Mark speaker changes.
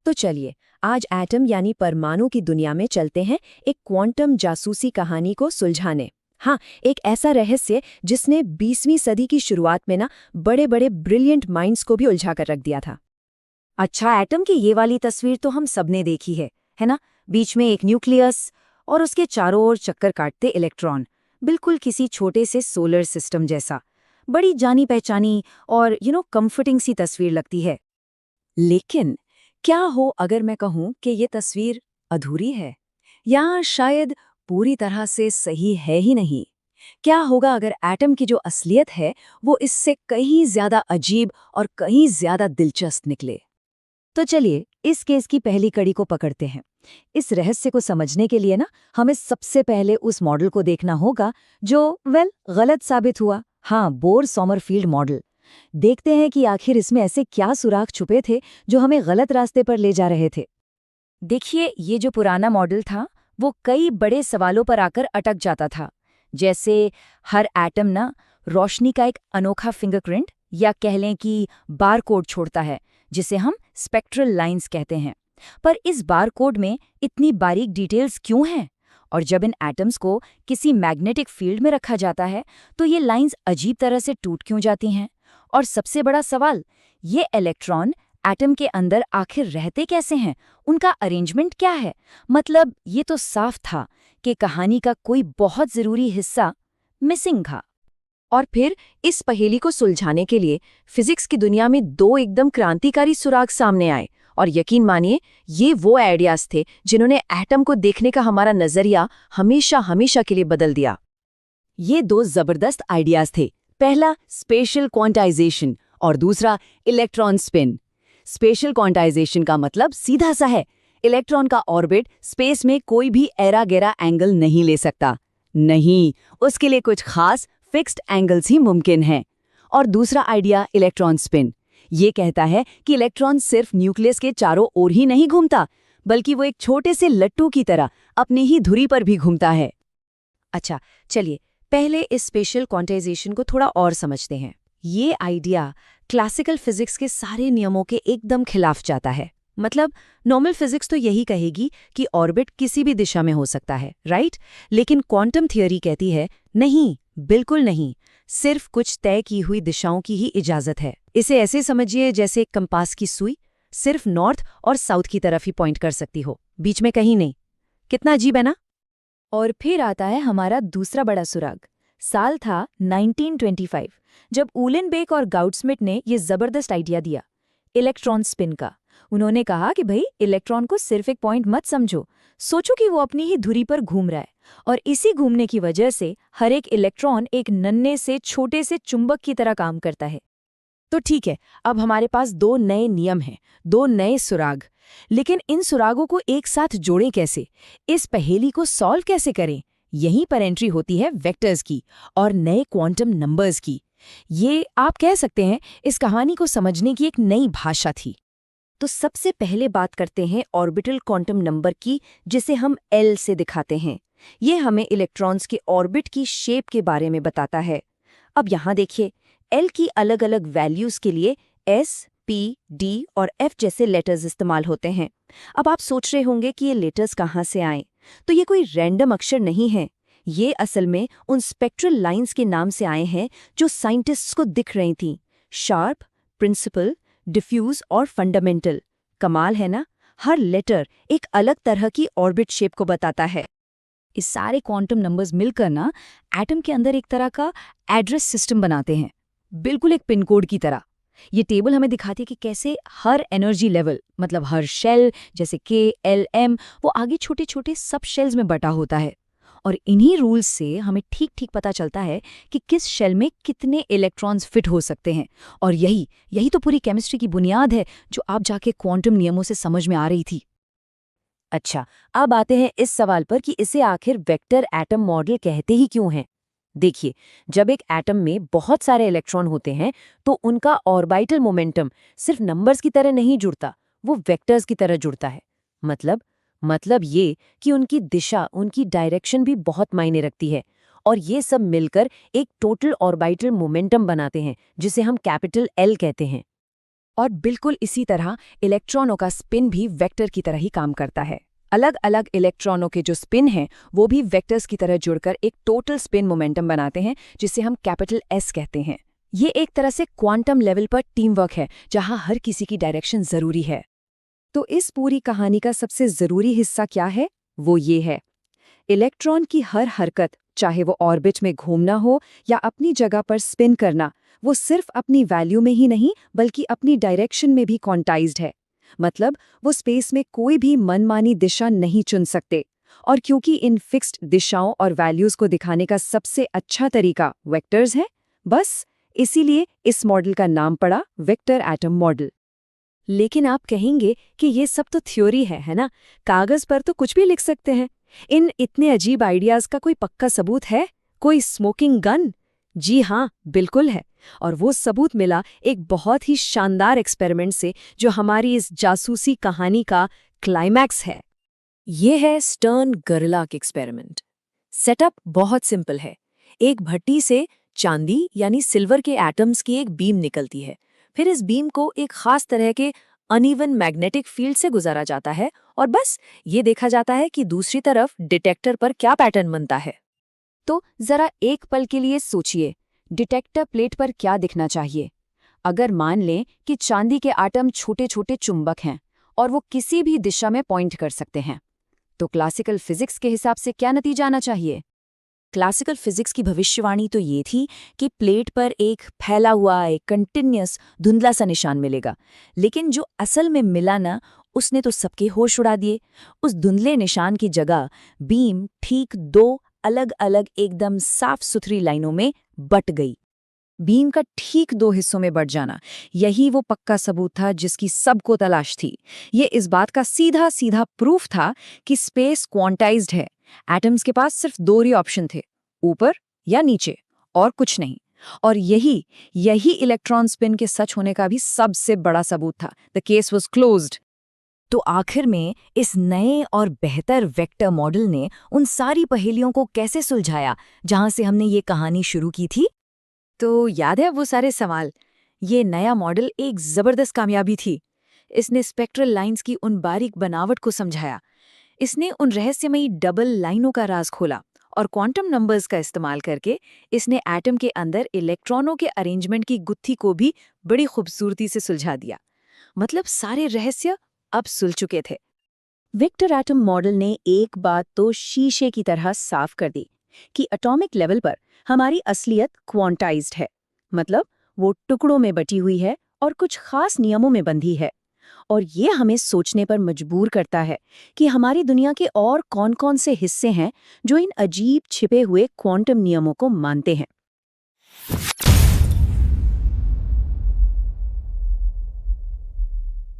Speaker 1: तो चलिए आज एटम यानी परमाणु की दुनिया में चलते हैं एक क्वांटम जासूसी कहानी को सुलझाने। हाँ, एक ऐसा रहस्य जिसने 20वीं सदी की शुरुआत में ना बड़े बड़े ब्रिलियंट माइंड्स को भी उलझा कर रख दिया था।
Speaker 2: अच्छा, एटम की ये वाली तस्वीर तो हम सबने देखी है ना? बीच में एक न्यूक्लियस और उसके चारों ओर चक्कर काटते इलेक्ट्रॉन, बिल्कुल किसी छोटे से सोलर सिस्टम जैसा। बड़ी जानी पहचानी और कंफर्टिंग सी तस्वीर लगती है। लेकिन क्या हो अगर मैं कहूं कि ये तस्वीर अधूरी है, या शायद पूरी तरह से सही है ही नहीं? क्या होगा अगर एटम की जो असलियत है वो इससे कहीं ज्यादा अजीब और कहीं ज्यादा दिलचस्प निकले? तो चलिए इस केस की पहली कड़ी को पकड़ते हैं। इस रहस्य को समझने के लिए ना हमें सबसे पहले उस मॉडल को देखना होगा जो गलत साबित हुआ। हाँ, बोर सॉमरफील्ड मॉडल। देखते हैं कि आखिर इसमें ऐसे क्या सुराग छुपे थे जो हमें गलत रास्ते पर ले जा रहे थे। देखिए, ये जो पुराना मॉडल था वो कई बड़े सवालों पर आकर अटक जाता था। जैसे हर एटम ना रोशनी का एक अनोखा फिंगरप्रिंट या कह लें कि बारकोड छोड़ता है, जिसे हम स्पेक्ट्रल लाइंस कहते हैं। पर इस बारकोड में इतनी बारीक डिटेल्स क्यों हैं? और जब इन एटम्स को किसी मैग्नेटिक फील्ड में रखा जाता है तो ये लाइंस अजीब तरह से टूट क्यों जाती हैं? और सबसे बड़ा सवाल, ये इलेक्ट्रॉन एटम के अंदर आखिर रहते कैसे हैं? उनका अरेंजमेंट क्या है? मतलब ये तो साफ था कि कहानी का कोई बहुत जरूरी हिस्सा मिसिंग था।
Speaker 1: और फिर इस पहेली को सुलझाने के लिए फिजिक्स की दुनिया में दो एकदम क्रांतिकारी सुराग सामने आए। और यकीन मानिए, ये वो आइडियाज थे जिन्होंने एटम को देखने का हमारा नजरिया हमेशा हमेशा के लिए बदल दिया।
Speaker 2: ये दो जबरदस्त आइडियाज थे। पहला स्पेशल क्वांटाइजेशन और दूसरा इलेक्ट्रॉन स्पिन। स्पेशल क्वांटाइजेशन का मतलब सीधा सा है, इलेक्ट्रॉन का ऑर्बिट स्पेस में कोई भी एरा गेरा एंगल नहीं ले सकता। नहीं, उसके लिए कुछ खास फिक्स्ड एंगल्स ही मुमकिन हैं। और दूसरा आइडिया इलेक्ट्रॉन स्पिन, ये कहता है कि इलेक्ट्रॉन सिर्फ न्यूक्लियस के चारों ओर ही नहीं घूमता, बल्कि वो एक छोटे से लट्टू की तरह अपनी ही धुरी पर भी घूमता है।
Speaker 1: अच्छा, चलिए पहले इस स्पेशल क्वांटाइजेशन को थोड़ा और समझते हैं। ये आइडिया क्लासिकल फिजिक्स के सारे नियमों के एकदम खिलाफ जाता है। मतलब नॉर्मल फिजिक्स तो यही कहेगी कि ऑर्बिट किसी भी दिशा में हो सकता है, राइट? लेकिन क्वांटम थियरी कहती है नहीं, बिल्कुल नहीं, सिर्फ कुछ तय की हुई दिशाओं की ही इजाजत है। इसे ऐसे समझिए जैसे एक कंपास की सुई सिर्फ नॉर्थ और साउथ की तरफ ही पॉइंट कर सकती हो, बीच में कहीं नहीं। कितना अजीब है ना?
Speaker 2: और फिर आता है हमारा दूसरा बड़ा सुराग। साल था 1925, जब उलेनबेक और गाउडस्मिट ने ये जबरदस्त आइडिया दिया, इलेक्ट्रॉन स्पिन का। उन्होंने कहा कि भाई, इलेक्ट्रॉन को सिर्फ एक पॉइंट मत समझो, सोचो कि वो अपनी ही धुरी पर घूम रहा है, और इसी घूमने की वजह से हर एक इलेक्ट्रॉन एक नन्हे से छोटे से चुंबक की तरह काम करता है।
Speaker 1: तो ठीक है, अब हमारे पास दो नए नियम हैं, दो नए सुराग। लेकिन इन सुरागों को एक साथ जोड़ें कैसे? इस पहेली को सॉल्व कैसे करें? यहीं पर एंट्री होती है वेक्टर्स की और नए क्वांटम नंबर्स की। ये आप कह सकते हैं इस कहानी को समझने की एक नई भाषा थी। तो सबसे पहले बात करते हैं ऑर्बिटल क्वांटम नंबर की, जिसे हम L से दिखाते हैं। ये हमें इलेक्ट्रॉन्स के ऑर्बिट की शेप के बारे में बताता है। अब यहाँ देखिए, L की अलग अलग वैल्यूज के लिए S, P, D और F जैसे लेटर्स इस्तेमाल होते हैं। अब आप सोच रहे होंगे कि ये लेटर्स कहाँ से आए। तो ये कोई रैंडम अक्षर नहीं है, ये असल में उन स्पेक्ट्रल लाइंस के नाम से आए हैं जो साइंटिस्ट्स को दिख रही थीं। शार्प, प्रिंसिपल, डिफ्यूज और फंडामेंटल। कमाल है ना? हर लेटर एक अलग तरह की ऑर्बिट शेप को बताता है।
Speaker 2: इस सारे क्वांटम नंबर्स मिलकर ना एटम के अंदर एक तरह का एड्रेस सिस्टम बनाते हैं, बिल्कुल एक पिन कोड की तरह। ये टेबल हमें दिखाती है कि कैसे हर एनर्जी लेवल, मतलब हर शेल जैसे K, L, M, वो आगे छोटे छोटे सब शेल्स में बटा होता है। और इन्हीं रूल्स से हमें ठीक ठीक पता चलता है कि किस शेल में कितने इलेक्ट्रॉन्स फिट हो सकते हैं। और यही तो पूरी केमिस्ट्री की बुनियाद है, जो आप जाके क्वांटम नियमों से समझ में आ रही थी।
Speaker 1: अच्छा, अब आते हैं इस सवाल पर कि इसे आखिर वेक्टर एटम मॉडल कहते ही क्यों हैं। देखिए, जब एक एटम में बहुत सारे इलेक्ट्रॉन होते हैं तो उनका ऑर्बिटल मोमेंटम सिर्फ नंबर्स की तरह नहीं जुड़ता, वो वेक्टर्स की तरह जुड़ता है। मतलब ये कि उनकी दिशा, उनकी डायरेक्शन भी बहुत मायने रखती है। और ये सब मिलकर एक टोटल ऑर्बिटल मोमेंटम बनाते हैं, जिसे हम कैपिटल L कहते हैं। और बिल्कुल इसी तरह इलेक्ट्रॉनों का स्पिन भी वेक्टर की तरह ही काम करता है। अलग अलग इलेक्ट्रॉनों के जो स्पिन हैं वो भी वेक्टर्स की तरह जुड़कर एक टोटल स्पिन मोमेंटम बनाते हैं, जिसे हम कैपिटल एस कहते हैं। ये एक तरह से क्वांटम लेवल पर टीम वर्क है, जहां हर किसी की डायरेक्शन जरूरी है।
Speaker 2: तो इस पूरी कहानी का सबसे जरूरी हिस्सा क्या है? वो ये है, इलेक्ट्रॉन की हर हरकत, चाहे वो ऑर्बिट में घूमना हो या अपनी जगह पर स्पिन करना, वो सिर्फ अपनी वैल्यू में ही नहीं बल्कि अपनी डायरेक्शन में भी क्वांटाइज्ड है। मतलब वो स्पेस में कोई भी मनमानी दिशा नहीं चुन सकते। और क्योंकि इन फिक्स्ड दिशाओं और वैल्यूज को दिखाने का सबसे अच्छा तरीका वेक्टर्स है, बस इसीलिए इस मॉडल का नाम पड़ा वेक्टर एटम मॉडल।
Speaker 1: लेकिन आप कहेंगे कि ये सब तो थ्योरी है ना? कागज पर तो कुछ भी लिख सकते हैं। इन इतने अजीब आइडियाज का कोई पक्का सबूत है? कोई स्मोकिंग गन? जी हाँ, बिल्कुल है। और वो सबूत मिला एक बहुत ही शानदार एक्सपेरिमेंट से, जो हमारी इस जासूसी कहानी का क्लाइमैक्स है।
Speaker 2: ये है स्टर्न गरलाक एक्सपेरिमेंट। सेटअप बहुत सिंपल है। एक भट्टी से चांदी यानी सिल्वर के एटम्स की एक बीम निकलती है। फिर इस बीम को एक खास तरह के अनइवन मैग्नेटिक फील्ड से गुजारा जाता है और बस ये देखा जाता है कि दूसरी तरफ डिटेक्टर पर क्या पैटर्न बनता है।
Speaker 1: तो जरा एक पल के लिए सोचिए, डिटेक्टर प्लेट पर क्या दिखना चाहिए? अगर मान लें कि चांदी के आटम छोटे छोटे चुंबक हैं और वो किसी भी दिशा में पॉइंट कर सकते हैं, तो क्लासिकल फिजिक्स के हिसाब से क्या नतीजा आना चाहिए?
Speaker 2: क्लासिकल फिजिक्स की भविष्यवाणी तो ये थी कि प्लेट पर एक फैला हुआ एक कंटिन्यूअस धुंधला सा निशान मिलेगा। लेकिन जो असल में मिला ना, उसने तो सबके होश उड़ा दिए। उस धुंधले निशान की जगह बीम ठीक दो अलग अलग एकदम साफ सुथरी लाइनों में बट गई। बीम का ठीक दो हिस्सों में बट जाना, यही वो पक्का सबूत था जिसकी सबको तलाश थी। ये इस बात का सीधा सीधा प्रूफ था कि स्पेस क्वांटाइज्ड है। एटम्स के पास सिर्फ दो ही ऑप्शन थे, ऊपर या नीचे, और कुछ नहीं। और यही इलेक्ट्रॉन स्पिन के सच होने का भी सबसे बड़ा सबूत था। The case was closed.
Speaker 1: तो आखिर में इस नए और बेहतर वेक्टर मॉडल ने उन सारी पहेलियों को कैसे सुलझाया जहां से हमने ये कहानी शुरू की थी?
Speaker 2: तो याद है वो सारे सवाल? ये नया मॉडल एक जबरदस्त कामयाबी थी। इसने स्पेक्ट्रल लाइंस की उन बारीक बनावट को समझाया। इसने उन रहस्यमयी डबल लाइनों का राज खोला और क्वांटम नंबर्स का इस्तेमाल करके इसने एटम के अंदर इलेक्ट्रॉनों के अरेंजमेंट की गुत्थी को भी बड़ी खूबसूरती से सुलझा दिया। मतलब सारे रहस्य अब सुलझ चुके थे।
Speaker 1: वेक्टर एटम मॉडल ने एक बात तो शीशे की तरह साफ कर दी कि एटॉमिक लेवल पर हमारी असलियत क्वांटाइज्ड है। मतलब वो टुकड़ों में बटी हुई है और कुछ खास नियमों में बंधी है। और ये हमें सोचने पर मजबूर करता है कि हमारी दुनिया के और कौन-कौन से हिस्से हैं जो इन अजीब छिपे हुए क्वांटम नियमों को मानते हैं।